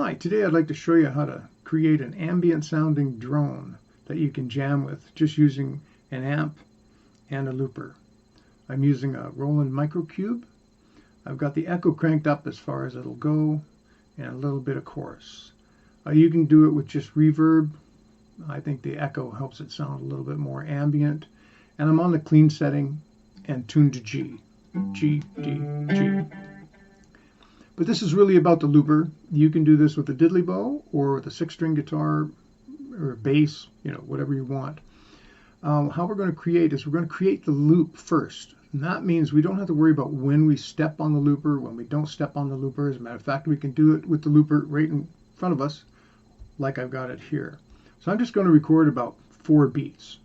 Hi, today I'd like to show you how to create an ambient sounding drone that you can jam with just using an amp and a looper. I'm using a Roland Microcube. I've got the echo cranked up as far as it'll go and a little bit of chorus. You can do it with just reverb. I think the echo helps it sound a little bit more ambient. And I'm on the clean setting and tuned to G. G, D, G. But this is really about the looper. You can do this with a diddley bow or with a 6-string guitar or bass, whatever you want. How we're going to create is we're going to create the loop first. And that means we don't have to worry about when we step on the looper, when we don't step on the looper. As a matter of fact, we can do it with the looper right in front of us, like I've got it here. So I'm just going to record about 4 beats.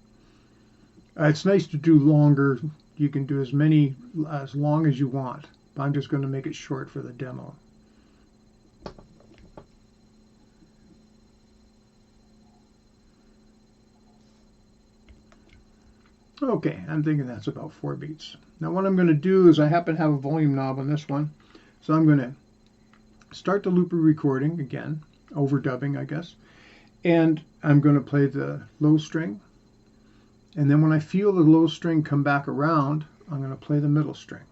It's nice to do longer. You can do as long as you want. I'm just going to make it short for the demo. Okay, I'm thinking that's about 4 beats. Now what I'm going to do is I happen to have a volume knob on this one. So I'm going to start the looper recording again, overdubbing I guess. And I'm going to play the low string. And then when I feel the low string come back around, I'm going to play the middle string.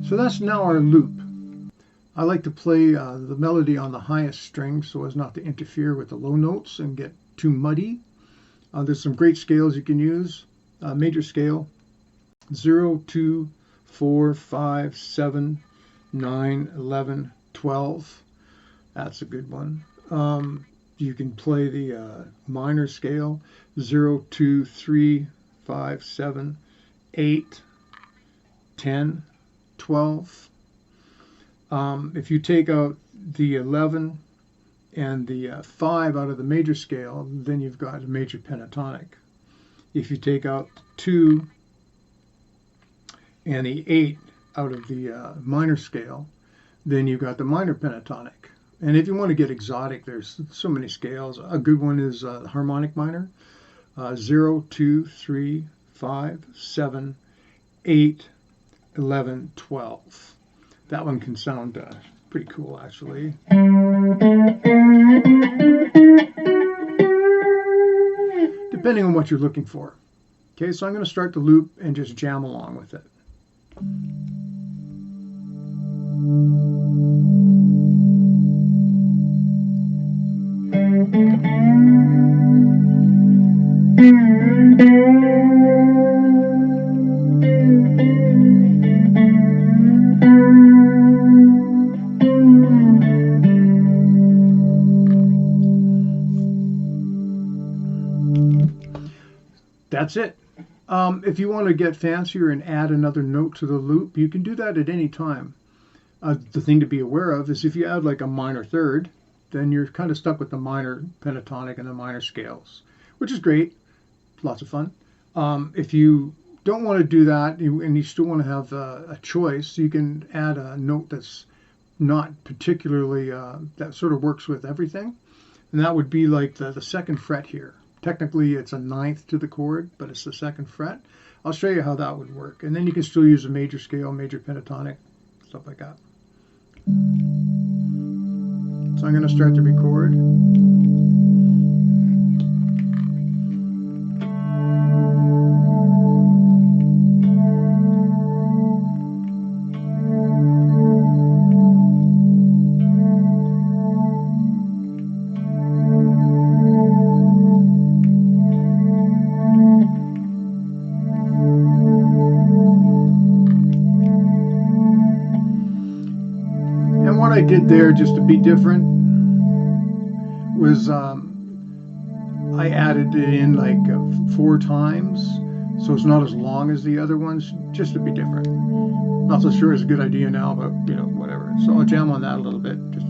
So that's now our loop. I like to play the melody on the highest string so as not to interfere with the low notes and get too muddy. There's some great scales you can use. Major scale, 0, 2, 4, 5, 7, 9, 11, 12. That's a good one. You can play the minor scale, 0, 2, 3, 5, 7, 8, 10, 12. If you take out the 11 and the 5 out of the major scale, then you've got a major pentatonic. If you take out 2 and the 8 out of the minor scale, then you've got the minor pentatonic. And if you want to get exotic, there's so many scales. A good one is harmonic minor, 0, 2, 3, 5, 7, 8, 11, 12. That one can sound pretty cool, actually. Depending on what you're looking for. Okay, so I'm going to start the loop and just jam along with it. That's it. If you want to get fancier and add another note to the loop, you can do that at any time. The thing to be aware of is if you add like a minor third, then you're kind of stuck with the minor pentatonic and the minor scales, which is great. Lots of fun. If you don't want to do that and you still want to have a choice, you can add a note that's not particularly, that sort of works with everything. And that would be like the 2nd fret here. Technically, it's a 9th to the chord, but it's the 2nd fret. I'll show you how that would work. And then you can still use a major scale, major pentatonic, stuff like that. So I'm going to start to record. What I did there, just to be different, was I added it in like 4 times. So it's not as long as the other ones, just to be different. Not so sure it's a good idea now, but you know, whatever. So I'll jam on that a little bit. Just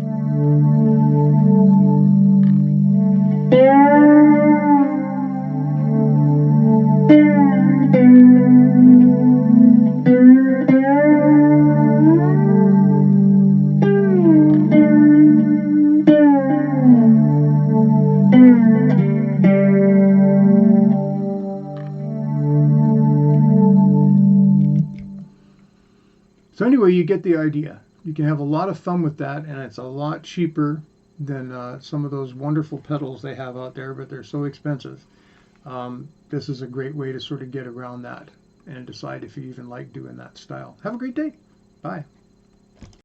so anyway, you get the idea. You can have a lot of fun with that, and it's a lot cheaper than some of those wonderful pedals they have out there, but they're so expensive. This is a great way to sort of get around that and decide if you even like doing that style. Have a great day. Bye.